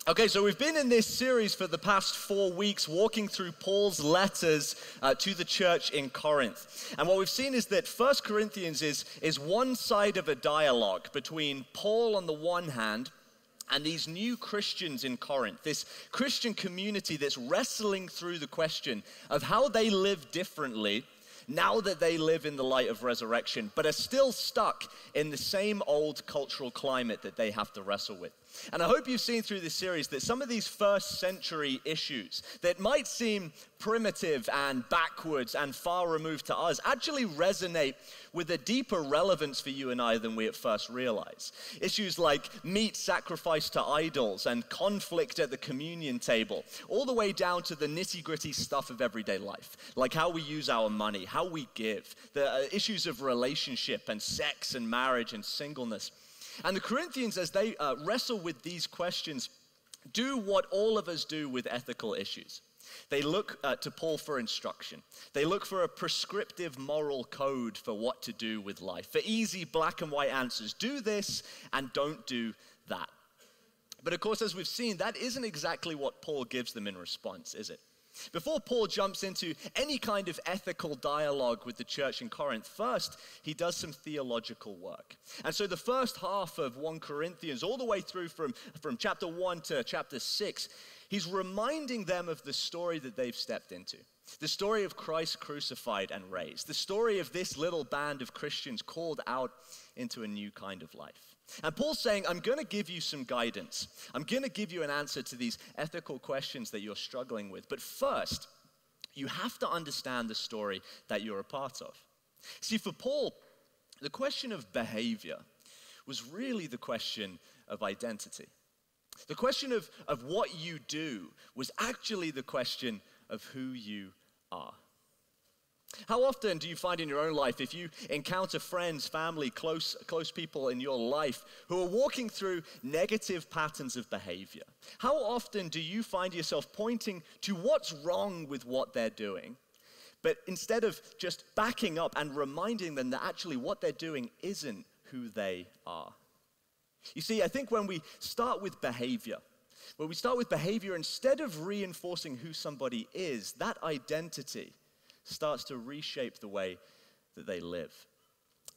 Okay, so we've been in this series for the past 4 weeks, walking through Paul's letters to the church in Corinth. And what we've seen is that 1 Corinthians is one side of a dialogue between Paul on the one hand and these new Christians in Corinth, this Christian community that's wrestling through the question of how they live differently now that they live in the light of resurrection, but are still stuck in the same old cultural climate that they have to wrestle with. And I hope you've seen through this series that some of these first century issues that might seem primitive and backwards and far removed to us actually resonate with a deeper relevance for you and I than we at first realize. Issues like meat sacrificed to idols and conflict at the communion table, all the way down to the nitty-gritty stuff of everyday life, like how we use our money, how we give, the issues of relationship and sex and marriage and singleness. And the Corinthians, as they wrestle with these questions, do what all of us do with ethical issues. They look to Paul for instruction. They look for a prescriptive moral code for what to do with life, for easy black and white answers. Do this and don't do that. But of course, as we've seen, that isn't exactly what Paul gives them in response, is it? Before Paul jumps into any kind of ethical dialogue with the church in Corinth, first, he does some theological work. And so the first half of 1 Corinthians, all the way through from chapter 1 to chapter 6, he's reminding them of the story that they've stepped into. The story of Christ crucified and raised. The story of this little band of Christians called out into a new kind of life. And Paul's saying, I'm going to give you some guidance. I'm going to give you an answer to these ethical questions that you're struggling with. But first, you have to understand the story that you're a part of. See, for Paul, the question of behavior was really the question of identity. The question of what you do was actually the question of who you are. How often do you find in your own life, if you encounter friends, family, close people in your life who are walking through negative patterns of behavior, how often do you find yourself pointing to what's wrong with what they're doing, but instead of just backing up and reminding them that actually what they're doing isn't who they are? You see, I think when we start with behavior, instead of reinforcing who somebody is, that identity starts to reshape the way that they live.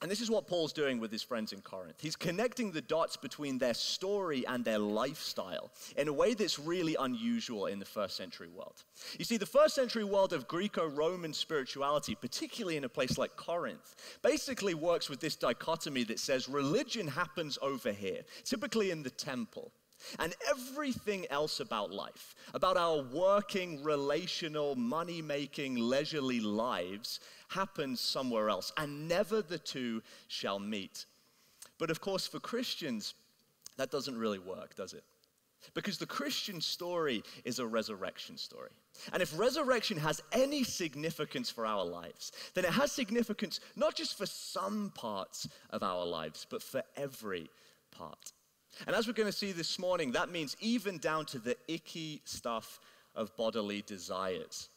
And this is what Paul's doing with his friends in Corinth. He's connecting the dots between their story and their lifestyle in a way that's really unusual in the first century world. You see, the first century world of Greco-Roman spirituality, particularly in a place like Corinth, basically works with this dichotomy that says religion happens over here, typically in the temple. And everything else about life, about our working, relational, money-making, leisurely lives, happens somewhere else, and never the two shall meet. But of course, for Christians, that doesn't really work, does it? Because the Christian story is a resurrection story. And if resurrection has any significance for our lives, then it has significance not just for some parts of our lives, but for every part. And as we're going to see this morning, that means even down to the icky stuff of bodily desires.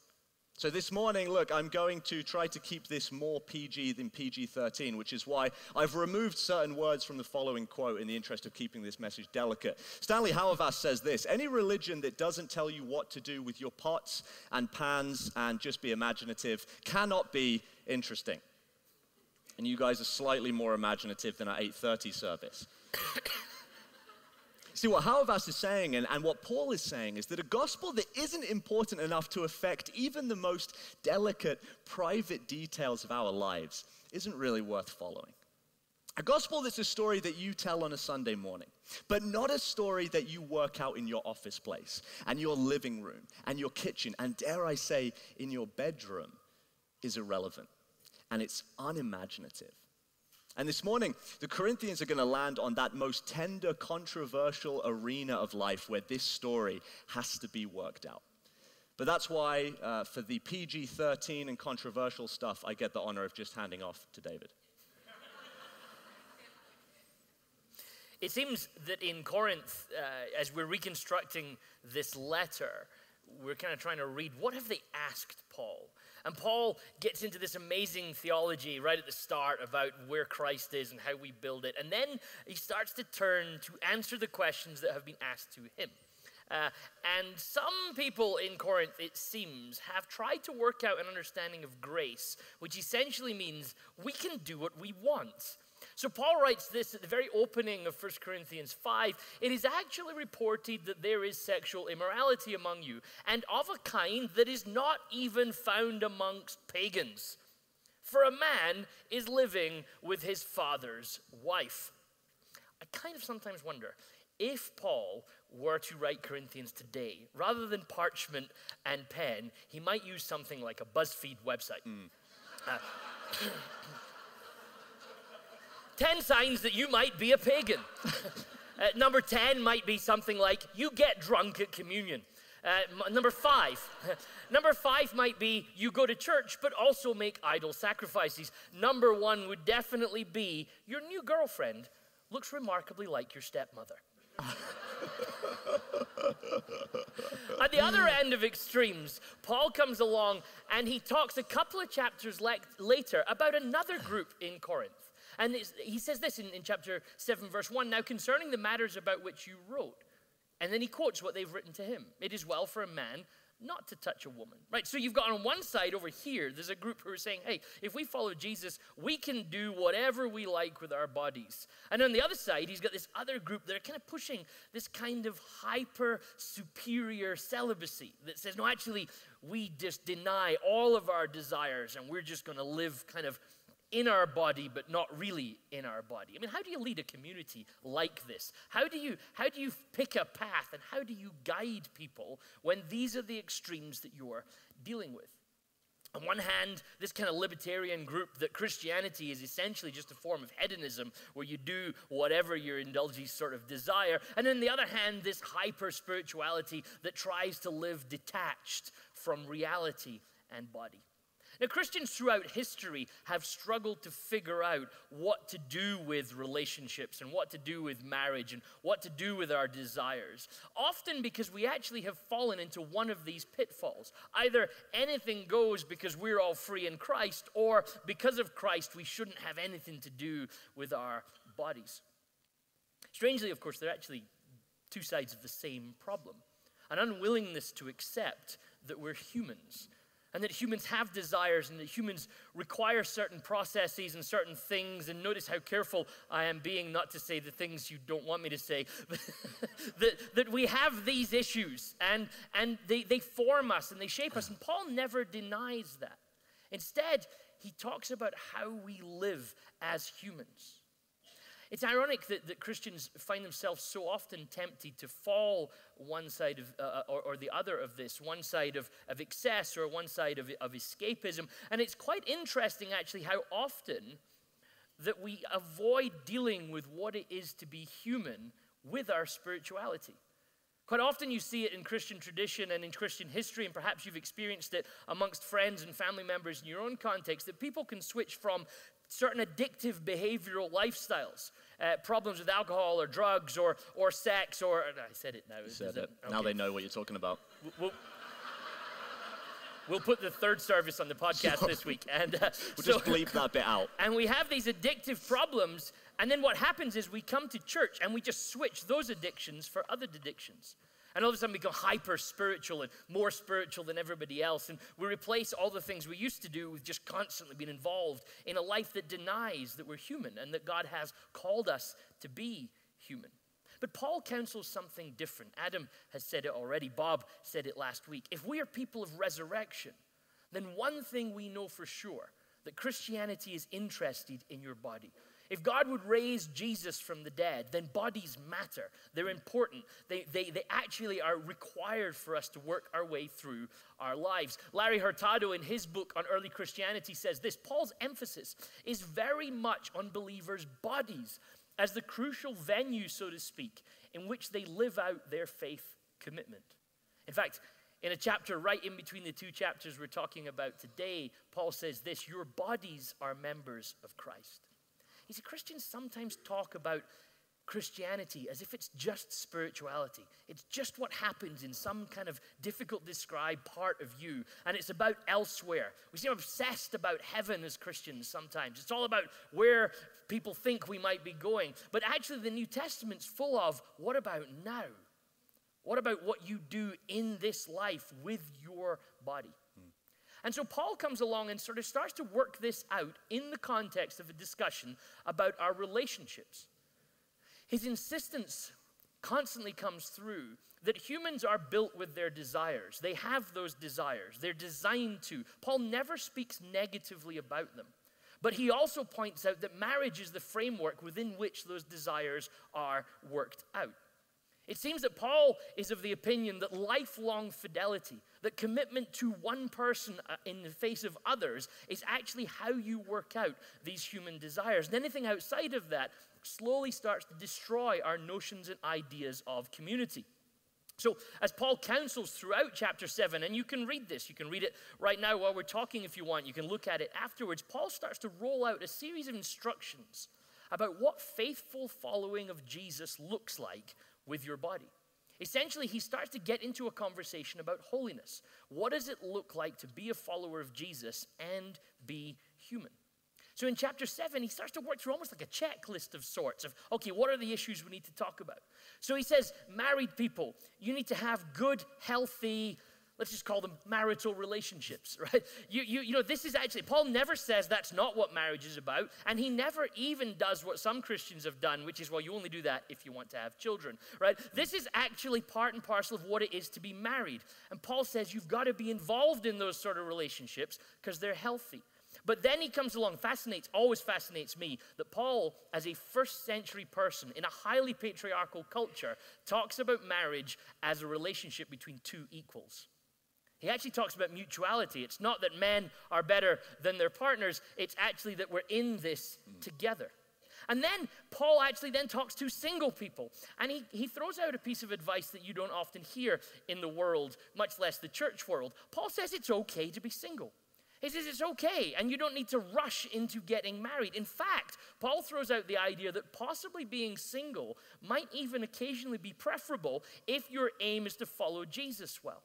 So this morning, look, I'm going to try to keep this more PG than PG-13, which is why I've removed certain words from the following quote in the interest of keeping this message delicate. Stanley Hauerwas says this: any religion that doesn't tell you what to do with your pots and pans and just be imaginative cannot be interesting. And you guys are slightly more imaginative than our 8:30 service. See, what Hauerwas is saying and what Paul is saying is that a gospel that isn't important enough to affect even the most delicate, private details of our lives isn't really worth following. A gospel that's a story that you tell on a Sunday morning, but not a story that you work out in your office place and your living room and your kitchen and, dare I say, in your bedroom, is irrelevant, and it's unimaginative. And this morning, the Corinthians are going to land on that most tender, controversial arena of life where this story has to be worked out. But that's why, for the PG-13 and controversial stuff, I get the honor of just handing off to David. It seems that in Corinth, as we're reconstructing this letter, we're kind of trying to read, what have they asked Paul? And Paul gets into this amazing theology right at the start about where Christ is and how we build it. And then he starts to turn to answer the questions that have been asked to him. And some people in Corinth, it seems, have tried to work out an understanding of grace, which essentially means we can do what we want. So Paul writes this at the very opening of 1 Corinthians 5. It is actually reported that there is sexual immorality among you, and of a kind that is not even found amongst pagans. For a man is living with his father's wife. I kind of sometimes wonder, if Paul were to write Corinthians today, rather than parchment and pen, he might use something like a BuzzFeed website. 10 signs that you might be a pagan. Number 10 might be something like, you get drunk at communion. Number 5. Number 5 might be, you go to church but also make idol sacrifices. Number 1 would definitely be, your new girlfriend looks remarkably like your stepmother. At the other end of extremes, Paul comes along and he talks a couple of chapters later about another group in Corinth. And he says this in chapter 7, verse 1, now concerning the matters about which you wrote. And then he quotes what they've written to him. It is well for a man not to touch a woman. Right, so you've got on one side over here, there's a group who are saying, hey, if we follow Jesus, we can do whatever we like with our bodies. And on the other side, he's got this other group that are kind of pushing this kind of hyper superior celibacy that says, no, actually, we just deny all of our desires and we're just going to live kind of in our body, but not really in our body. I mean, how do you lead a community like this? How do you pick a path, and how do you guide people when these are the extremes that you're dealing with? On one hand, this kind of libertarian group that Christianity is essentially just a form of hedonism where you do whatever your indulges sort of desire. And on the other hand, this hyper-spirituality that tries to live detached from reality and body. Now, Christians throughout history have struggled to figure out what to do with relationships and what to do with marriage and what to do with our desires, often because we actually have fallen into one of these pitfalls. Either anything goes because we're all free in Christ, or because of Christ, we shouldn't have anything to do with our bodies. Strangely, of course, they're actually two sides of the same problem. An unwillingness to accept that we're humans, and that humans have desires, and that humans require certain processes and certain things. And notice how careful I am being not to say the things you don't want me to say. that we have these issues, and they form us and they shape us. And Paul never denies that. Instead, he talks about how we live as humans. It's ironic that Christians find themselves so often tempted to fall one side of, or the other of this, one side of excess or one side of escapism. And it's quite interesting, actually, how often that we avoid dealing with what it is to be human with our spirituality. Quite often you see it in Christian tradition and in Christian history, and perhaps you've experienced it amongst friends and family members in your own context, that people can switch from certain addictive behavioral lifestyles, problems with alcohol or drugs or sex or, I said it now. Okay. Now they know what you're talking about. We'll put the third service on the podcast this week. And we'll just bleep that bit out. And we have these addictive problems, and then what happens is we come to church and we just switch those addictions for other addictions. And all of a sudden we become hyper-spiritual and more spiritual than everybody else. And we replace all the things we used to do with just constantly being involved in a life that denies that we're human and that God has called us to be human. But Paul counsels something different. Adam has said it already. Bob said it last week. If we are people of resurrection, then one thing we know for sure, that Christianity is interested in your body. If God would raise Jesus from the dead, then bodies matter. They're important. They actually are required for us to work our way through our lives. Larry Hurtado, in his book on early Christianity, says this: Paul's emphasis is very much on believers' bodies as the crucial venue, so to speak, in which they live out their faith commitment. In fact, in a chapter right in between the two chapters we're talking about today, Paul says this: your bodies are members of Christ. You see, Christians sometimes talk about Christianity as if it's just spirituality. It's just what happens in some kind of difficult to describe part of you, and it's about elsewhere. We seem obsessed about heaven as Christians sometimes. It's all about where people think we might be going. But actually the New Testament's full of, what about now? What about what you do in this life with your body? And so Paul comes along and sort of starts to work this out in the context of a discussion about our relationships. His insistence constantly comes through that humans are built with their desires. They have those desires. They're designed to. Paul never speaks negatively about them. But he also points out that marriage is the framework within which those desires are worked out. It seems that Paul is of the opinion that lifelong fidelity, that commitment to one person in the face of others, is actually how you work out these human desires. And anything outside of that slowly starts to destroy our notions and ideas of community. So as Paul counsels throughout chapter 7, and you can read this, you can read it right now while we're talking if you want, you can look at it afterwards, Paul starts to roll out a series of instructions about what faithful following of Jesus looks like with your body. Essentially, he starts to get into a conversation about holiness. What does it look like to be a follower of Jesus and be human? So in chapter 7, he starts to work through almost like a checklist of sorts of, okay, what are the issues we need to talk about? So he says, married people, you need to have good, healthy, let's just call them marital relationships, right? You know, this is actually, Paul never says that's not what marriage is about, and he never even does what some Christians have done, which is, well, you only do that if you want to have children, right? This is actually part and parcel of what it is to be married. And Paul says you've got to be involved in those sort of relationships because they're healthy. But then he comes along, always fascinates me, that Paul, as a first century person in a highly patriarchal culture, talks about marriage as a relationship between two equals. He actually talks about mutuality. It's not that men are better than their partners. It's actually that we're in this together. And then Paul actually then talks to single people. And he throws out a piece of advice that you don't often hear in the world, much less the church world. Paul says it's okay to be single. He says it's okay, and you don't need to rush into getting married. In fact, Paul throws out the idea that possibly being single might even occasionally be preferable if your aim is to follow Jesus well.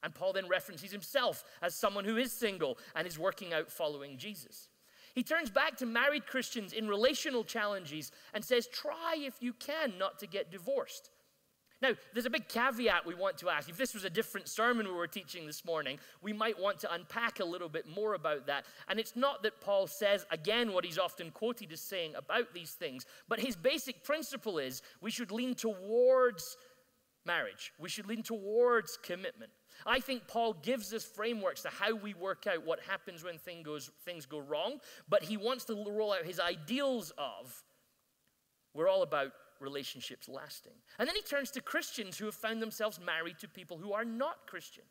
And Paul then references himself as someone who is single and is working out following Jesus. He turns back to married Christians in relational challenges and says, try if you can not to get divorced. Now, there's a big caveat we want to ask. If this was a different sermon we were teaching this morning, we might want to unpack a little bit more about that. And it's not that Paul says, again, what he's often quoted as saying about these things, but his basic principle is we should lean towards marriage. We should lean towards commitment. I think Paul gives us frameworks to how we work out what happens when things go wrong, but he wants to roll out his ideals of we're all about relationships lasting. And then he turns to Christians who have found themselves married to people who are not Christian.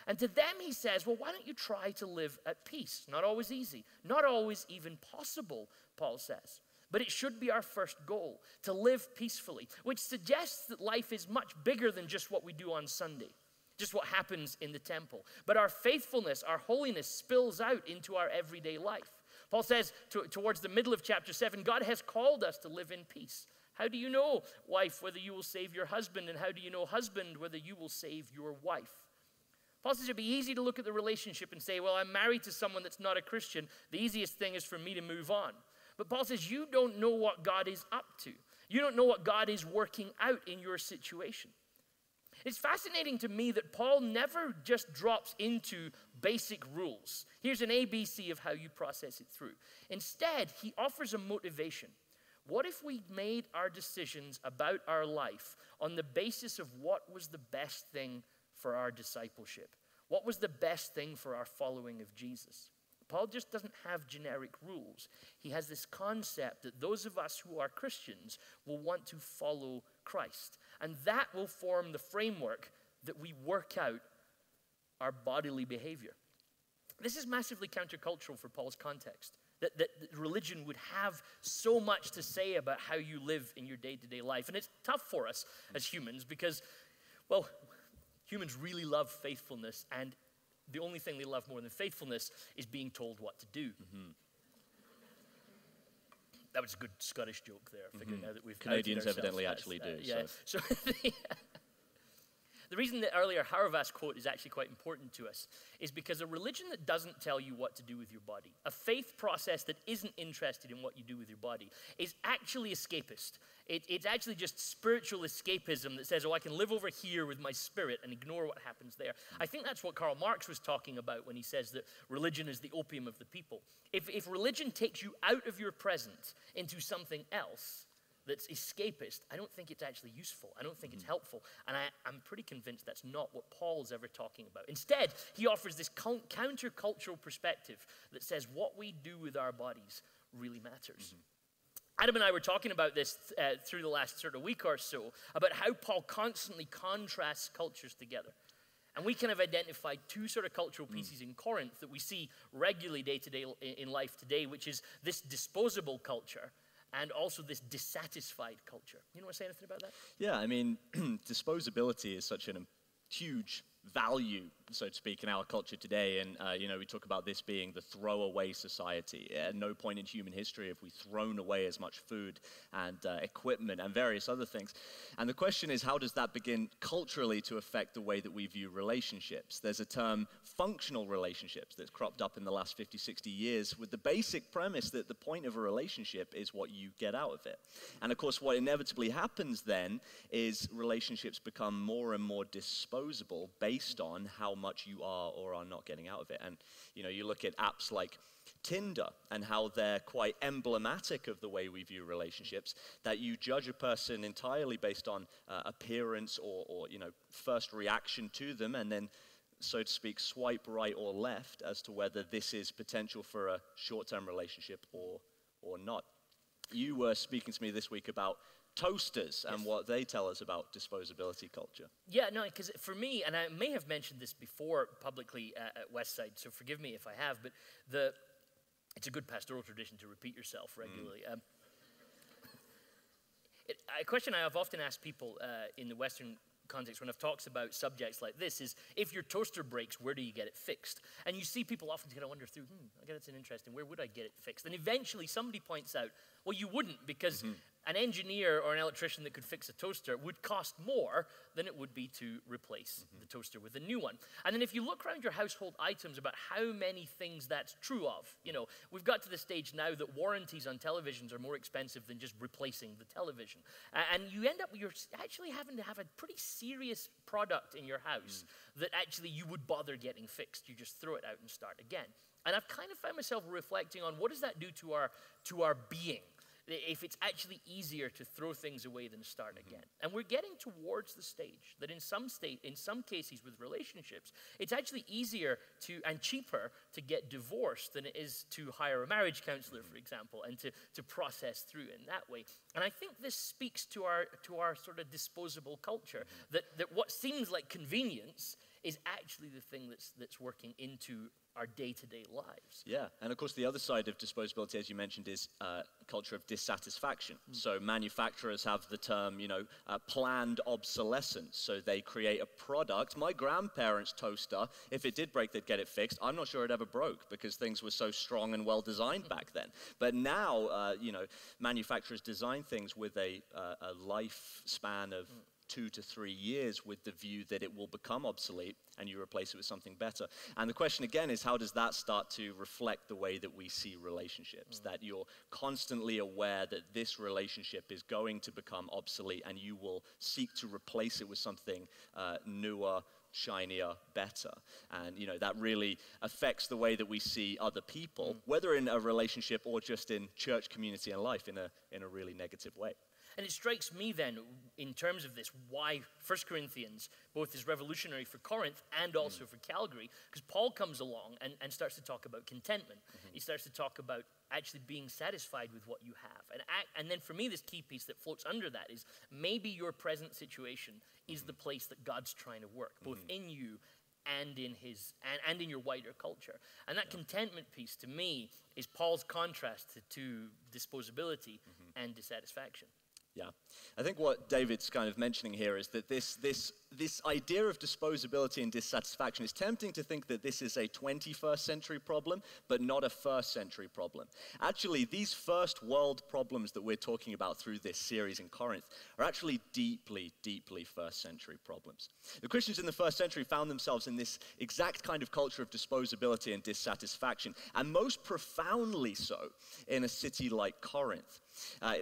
And to them he says, well, why don't you try to live at peace? Not always easy, not always even possible, Paul says. But it should be our first goal, to live peacefully, which suggests that life is much bigger than just what we do on Sunday, just what happens in the temple. But our faithfulness, our holiness spills out into our everyday life. Paul says towards the middle of chapter 7, God has called us to live in peace. How do you know, wife, whether you will save your husband? And how do you know, husband, whether you will save your wife? Paul says it'd be easy to look at the relationship and say, well, I'm married to someone that's not a Christian. The easiest thing is for me to move on. But Paul says you don't know what God is up to. You don't know what God is working out in your situation. It's fascinating to me that Paul never just drops into basic rules. Here's an ABC of how you process it through. Instead, he offers a motivation. What if we made our decisions about our life on the basis of what was the best thing for our discipleship? What was the best thing for our following of Jesus? Paul just doesn't have generic rules. He has this concept that those of us who are Christians will want to follow Christ. And that will form the framework that we work out our bodily behavior. This is massively countercultural for Paul's context. That religion would have so much to say about how you live in your day-to-day life. And it's tough for us as humans because, well, humans really love faithfulness, and the only thing they love more than faithfulness is being told what to do. Mm-hmm. That was a good Scottish joke there, figuring out that we've Canadians evidently actually do. Yeah. So the reason that earlier Haravas quote is actually quite important to us is because a religion that doesn't tell you what to do with your body, a faith process that isn't interested in what you do with your body, is actually escapist. It's actually just spiritual escapism that says, oh, I can live over here with my spirit and ignore what happens there. I think that's what Karl Marx was talking about when he says that religion is the opium of the people. If religion takes you out of your present into something else that's escapist, I don't think it's actually useful. I don't think it's helpful. And I'm pretty convinced that's not what Paul's ever talking about. Instead, he offers this countercultural perspective that says what we do with our bodies really matters. Adam and I were talking about this through the last sort of week or so, about how Paul constantly contrasts cultures together. And we kind of identified two sort of cultural pieces in Corinth that we see regularly day to day in life today, which is this disposable culture and also this dissatisfied culture. You want to say anything about that? Yeah, I mean, disposability is such a huge value, so to speak, in our culture today. And, we talk about this being the throwaway society. At no point in human history have we thrown away as much food and equipment and various other things. And the question is, how does that begin culturally to affect the way that we view relationships? There's a term, functional relationships, that's cropped up in the last 50, 60 years with the basic premise that the point of a relationship is what you get out of it. And of course, what inevitably happens then is relationships become more and more disposable based on how much you are or are not getting out of it. And, you look at apps like Tinder and how they're quite emblematic of the way we view relationships, that you judge a person entirely based on appearance or first reaction to them, and then, so to speak, swipe right or left as to whether this is potential for a short-term relationship or not. You were speaking to me this week about toasters and what they tell us about disposability culture. Yeah, no, because for me, and I may have mentioned this before publicly at Westside, so forgive me if I have, but it's a good pastoral tradition to repeat yourself regularly. A question I have often asked people in the Western context when I've talked about subjects like this is, if your toaster breaks, where do you get it fixed? And you see people often kind of wonder through, I guess it's an interesting, where would I get it fixed? And eventually somebody points out, well, you wouldn't, because an engineer or an electrician that could fix a toaster would cost more than it would be to replace the toaster with a new one. And then if you look around your household items about how many things that's true of, we've got to the stage now that warranties on televisions are more expensive than just replacing the television. And you end up, you're actually having to have a pretty serious product in your house that actually you would bother getting fixed. You just throw it out and start again. And I've kind of found myself reflecting on, what does that do to our being? If it's actually easier to throw things away than start again. And we're getting towards the stage that in some cases with relationships, it's actually easier and cheaper to get divorced than it is to hire a marriage counselor, for example, and to process through in that way. And I think this speaks to our sort of disposable culture, that what seems like convenience is actually the thing that's working into our day-to-day lives. Yeah, and of course the other side of disposability, as you mentioned, is culture of dissatisfaction. So manufacturers have the term, planned obsolescence. So they create a product. My grandparents' toaster, if it did break, they'd get it fixed. I'm not sure it ever broke because things were so strong and well designed back then. But now, manufacturers design things with a lifespan of 2 to 3 years with the view that it will become obsolete and you replace it with something better. And the question again is, how does that start to reflect the way that we see relationships? That you're constantly aware that this relationship is going to become obsolete and you will seek to replace it with something newer, shinier, better. And that really affects the way that we see other people, whether in a relationship or just in church community and life, in a really negative way. And it strikes me then, in terms of this, why 1 Corinthians both is revolutionary for Corinth and also for Calgary, because Paul comes along and starts to talk about contentment. He starts to talk about actually being satisfied with what you have. And then for me, this key piece that floats under that is, maybe your present situation is the place that God's trying to work, both in you and in your wider culture. And that contentment piece, to me, is Paul's contrast to disposability and dissatisfaction. Yeah, I think what David's kind of mentioning here is that this this idea of disposability and dissatisfaction, it's tempting to think that this is a 21st century problem, but not a first century problem. Actually, these first world problems that we're talking about through this series in Corinth are actually deeply, deeply first century problems. The Christians in the first century found themselves in this exact kind of culture of disposability and dissatisfaction, and most profoundly so in a city like Corinth.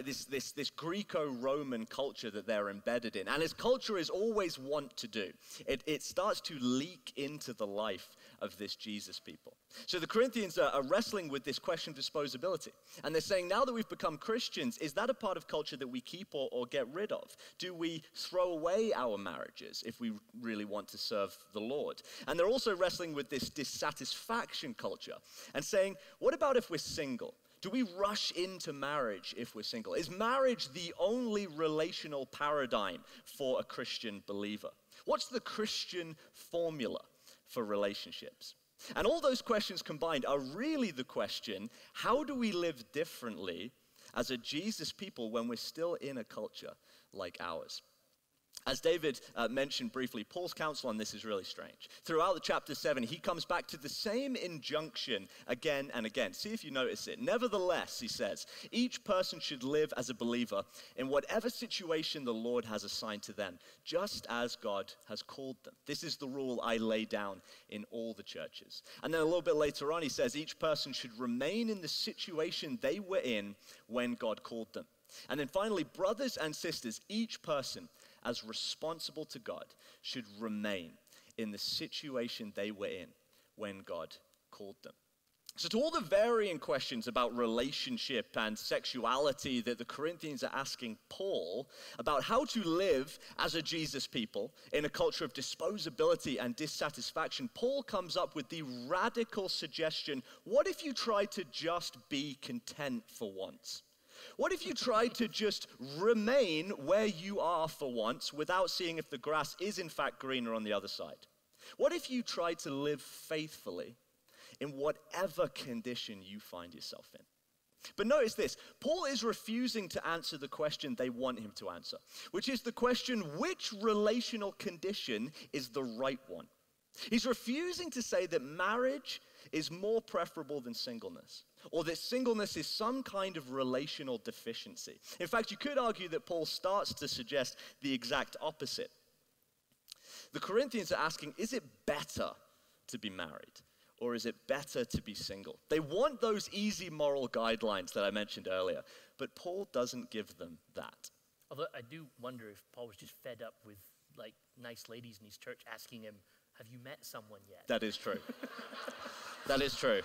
This Greco-Roman culture that they're embedded in. And as culture is always wont to do, it starts to leak into the life of this Jesus people. So the Corinthians are wrestling with this question of disposability. And they're saying, now that we've become Christians, is that a part of culture that we keep or get rid of? Do we throw away our marriages if we really want to serve the Lord? And they're also wrestling with this dissatisfaction culture and saying, what about if we're single? Do we rush into marriage if we're single? Is marriage the only relational paradigm for a Christian believer? What's the Christian formula for relationships? And all those questions combined are really the question, how do we live differently as a Jesus people when we're still in a culture like ours? As David mentioned briefly, Paul's counsel on this is really strange. Throughout the chapter 7, he comes back to the same injunction again and again. See if you notice it. Nevertheless, he says, each person should live as a believer in whatever situation the Lord has assigned to them, just as God has called them. This is the rule I lay down in all the churches. And then a little bit later on, he says, each person should remain in the situation they were in when God called them. And then finally, brothers and sisters, each person as responsible to God should remain in the situation they were in when God called them. So to all the varying questions about relationship and sexuality that the Corinthians are asking Paul about how to live as a Jesus people in a culture of disposability and dissatisfaction, Paul comes up with the radical suggestion, what if you tried to just be content for once? What if you tried to just remain where you are for once without seeing if the grass is in fact greener on the other side? What if you tried to live faithfully in whatever condition you find yourself in? But notice this, Paul is refusing to answer the question they want him to answer, which is the question, which relational condition is the right one? He's refusing to say that marriage is more preferable than singleness, or that singleness is some kind of relational deficiency. In fact, you could argue that Paul starts to suggest the exact opposite. The Corinthians are asking, is it better to be married, or is it better to be single? They want those easy moral guidelines that I mentioned earlier, but Paul doesn't give them that. Although I do wonder if Paul was just fed up with like nice ladies in his church asking him, have you met someone yet? That is true. That is true.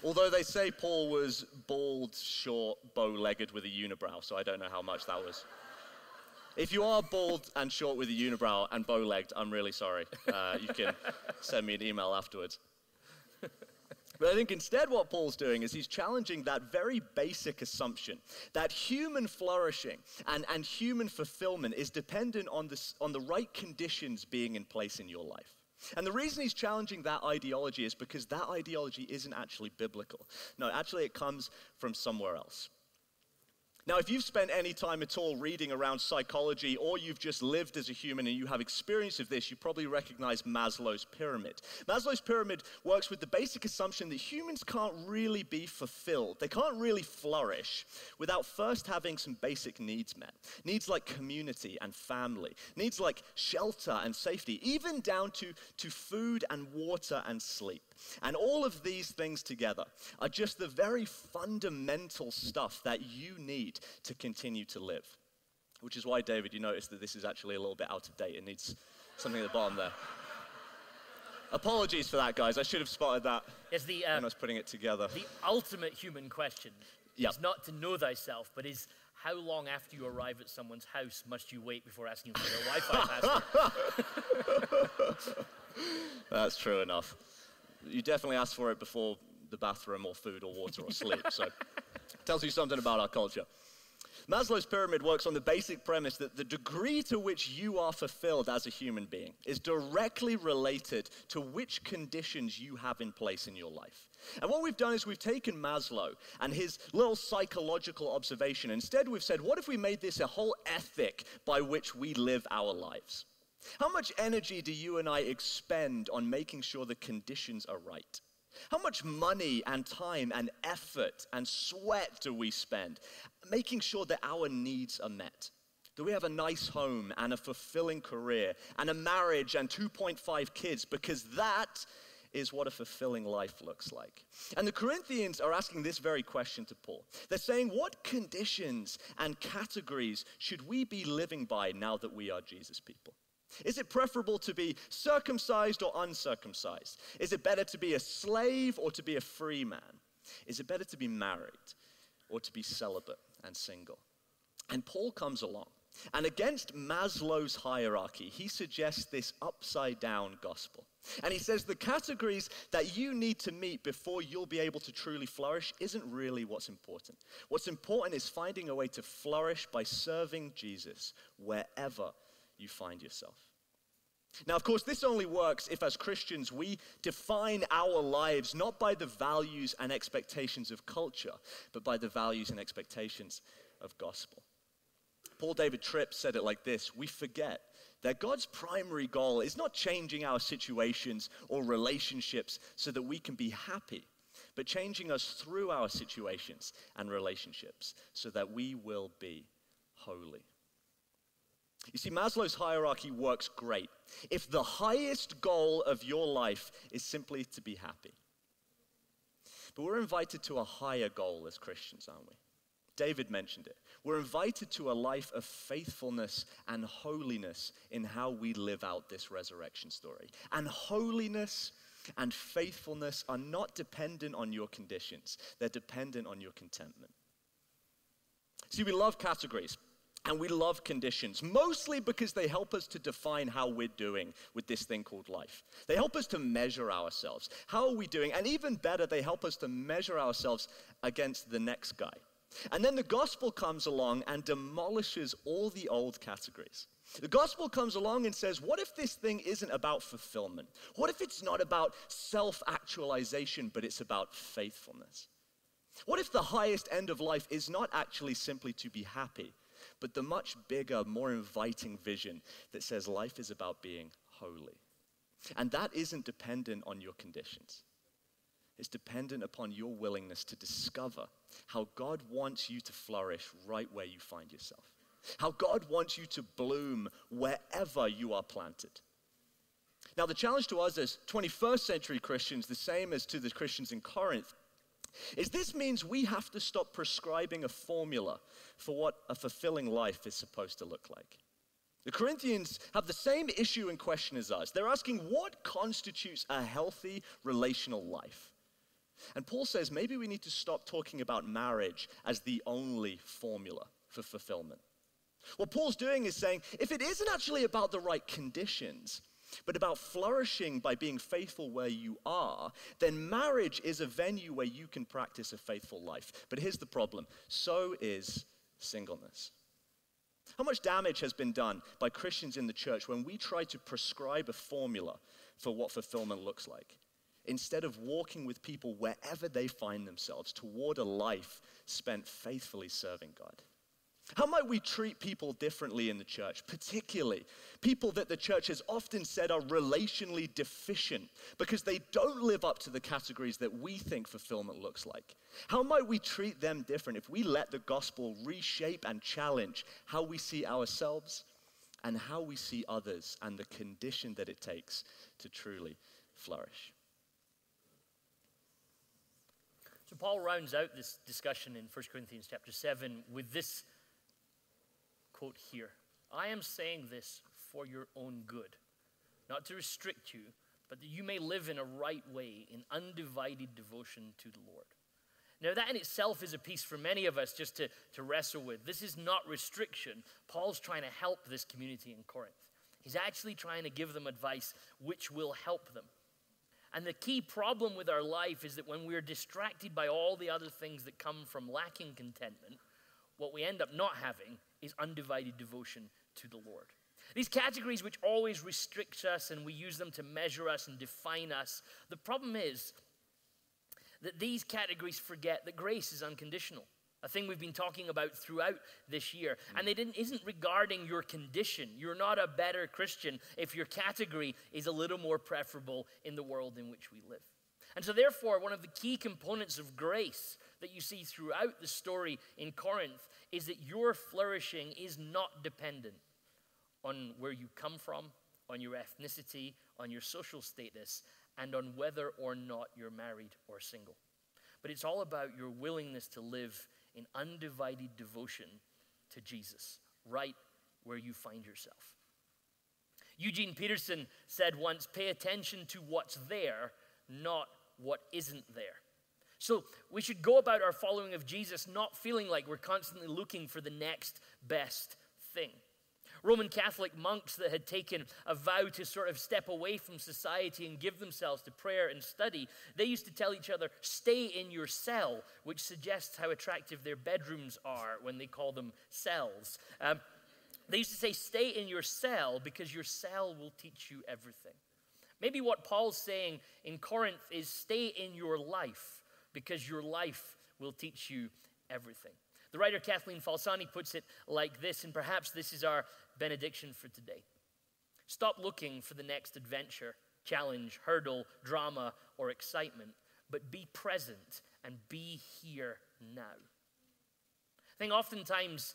Although they say Paul was bald, short, bow-legged with a unibrow, so I don't know how much that was. If you are bald and short with a unibrow and bow-legged, I'm really sorry. You can send me an email afterwards. But I think instead what Paul's doing is he's challenging that very basic assumption that human flourishing and human fulfillment is dependent on the right conditions being in place in your life. And the reason he's challenging that ideology is because that ideology isn't actually biblical. No, actually it comes from somewhere else. Now, if you've spent any time at all reading around psychology, or you've just lived as a human and you have experience of this, you probably recognize Maslow's pyramid. Maslow's pyramid works with the basic assumption that humans can't really be fulfilled. They can't really flourish without first having some basic needs met. Needs like community and family. Needs like shelter and safety, even down to food and water and sleep. And all of these things together are just the very fundamental stuff that you need to continue to live. Which is why, David, you notice that this is actually a little bit out of date. It needs something at the bottom there. Apologies for that, guys. I should have spotted that when I was putting it together. The ultimate human question is not to know thyself, but is how long after you arrive at someone's house must you wait before asking for their Wi-Fi password? That's true enough. You definitely ask for it before the bathroom or food or water or sleep. So it tells you something about our culture. Maslow's pyramid works on the basic premise that the degree to which you are fulfilled as a human being is directly related to which conditions you have in place in your life. And what we've done is we've taken Maslow and his little psychological observation. Instead, we've said, what if we made this a whole ethic by which we live our lives? How much energy do you and I expend on making sure the conditions are right? How much money and time and effort and sweat do we spend making sure that our needs are met? Do we have a nice home and a fulfilling career and a marriage and 2.5 kids? Because that is what a fulfilling life looks like. And the Corinthians are asking this very question to Paul. They're saying, what conditions and categories should we be living by now that we are Jesus people? Is it preferable to be circumcised or uncircumcised? Is it better to be a slave or to be a free man? Is it better to be married or to be celibate and single? And Paul comes along, and against Maslow's hierarchy, he suggests this upside down gospel. And he says the categories that you need to meet before you'll be able to truly flourish isn't really what's important. What's important is finding a way to flourish by serving Jesus wherever you find yourself. Now, of course, this only works if as Christians we define our lives not by the values and expectations of culture, but by the values and expectations of gospel. Paul David Tripp said it like this: we forget that God's primary goal is not changing our situations or relationships so that we can be happy, but changing us through our situations and relationships so that we will be holy. You see, Maslow's hierarchy works great if the highest goal of your life is simply to be happy. But we're invited to a higher goal as Christians, aren't we? David mentioned it. We're invited to a life of faithfulness and holiness in how we live out this resurrection story. And holiness and faithfulness are not dependent on your conditions. They're dependent on your contentment. See, we love categories and we love conditions, mostly because they help us to define how we're doing with this thing called life. They help us to measure ourselves. How are we doing? And even better, they help us to measure ourselves against the next guy. And then the gospel comes along and demolishes all the old categories. The gospel comes along and says, what if this thing isn't about fulfillment? What if it's not about self-actualization, but it's about faithfulness? What if the highest end of life is not actually simply to be happy, but the much bigger, more inviting vision that says life is about being holy? And that isn't dependent on your conditions. It's dependent upon your willingness to discover how God wants you to flourish right where you find yourself. How God wants you to bloom wherever you are planted. Now, the challenge to us as 21st century Christians, the same as to the Christians in Corinth, is this means we have to stop prescribing a formula for what a fulfilling life is supposed to look like. The Corinthians have the same issue and question as us. They're asking, what constitutes a healthy relational life? And Paul says maybe we need to stop talking about marriage as the only formula for fulfillment. What Paul's doing is saying, if it isn't actually about the right conditions, but about flourishing by being faithful where you are, then marriage is a venue where you can practice a faithful life. But here's the problem: so is singleness. How much damage has been done by Christians in the church when we try to prescribe a formula for what fulfillment looks like, instead of walking with people wherever they find themselves toward a life spent faithfully serving God? How might we treat people differently in the church, particularly people that the church has often said are relationally deficient because they don't live up to the categories that we think fulfillment looks like? How might we treat them different if we let the gospel reshape and challenge how we see ourselves and how we see others and the condition that it takes to truly flourish? So Paul rounds out this discussion in 1 Corinthians chapter 7 with this quote here: I am saying this for your own good, not to restrict you, but that you may live in a right way in undivided devotion to the Lord. Now that in itself is a piece for many of us just to wrestle with. This is not restriction. Paul's trying to help this community in Corinth. He's actually trying to give them advice which will help them. And the key problem with our life is that when we're distracted by all the other things that come from lacking contentment, what we end up not having is undivided devotion to the Lord. These categories which always restrict us and we use them to measure us and define us, the problem is that these categories forget that grace is unconditional. a thing we've been talking about throughout this year. And it isn't regarding your condition. You're not a better Christian if your category is a little more preferable in the world in which we live. And so therefore, one of the key components of grace that you see throughout the story in Corinth is that your flourishing is not dependent on where you come from, on your ethnicity, on your social status, and on whether or not you're married or single. But it's all about your willingness to live in undivided devotion to Jesus, right where you find yourself. Eugene Peterson said once, pay attention to what's there, not what isn't there. So we should go about our following of Jesus not feeling like we're constantly looking for the next best thing. Roman Catholic monks that had taken a vow to sort of step away from society and give themselves to prayer and study, they used to tell each other, stay in your cell, which suggests how attractive their bedrooms are when they call them cells. They used to say, stay in your cell because your cell will teach you everything. Maybe what Paul's saying in Corinth is stay in your life because your life will teach you everything. The writer Kathleen Falsani puts it like this, and perhaps this is our benediction for today. Stop looking for the next adventure, challenge, hurdle, drama, or excitement, but be present and be here now. I think oftentimes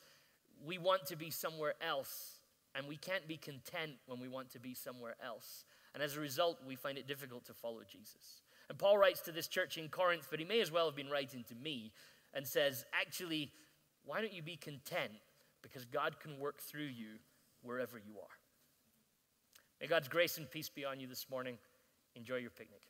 we want to be somewhere else, and we can't be content when we want to be somewhere else. And as a result, we find it difficult to follow Jesus. And Paul writes to this church in Corinth, but he may as well have been writing to me, and says, actually, why don't you be content? Because God can work through you wherever you are. May God's grace and peace be on you this morning. Enjoy your picnic.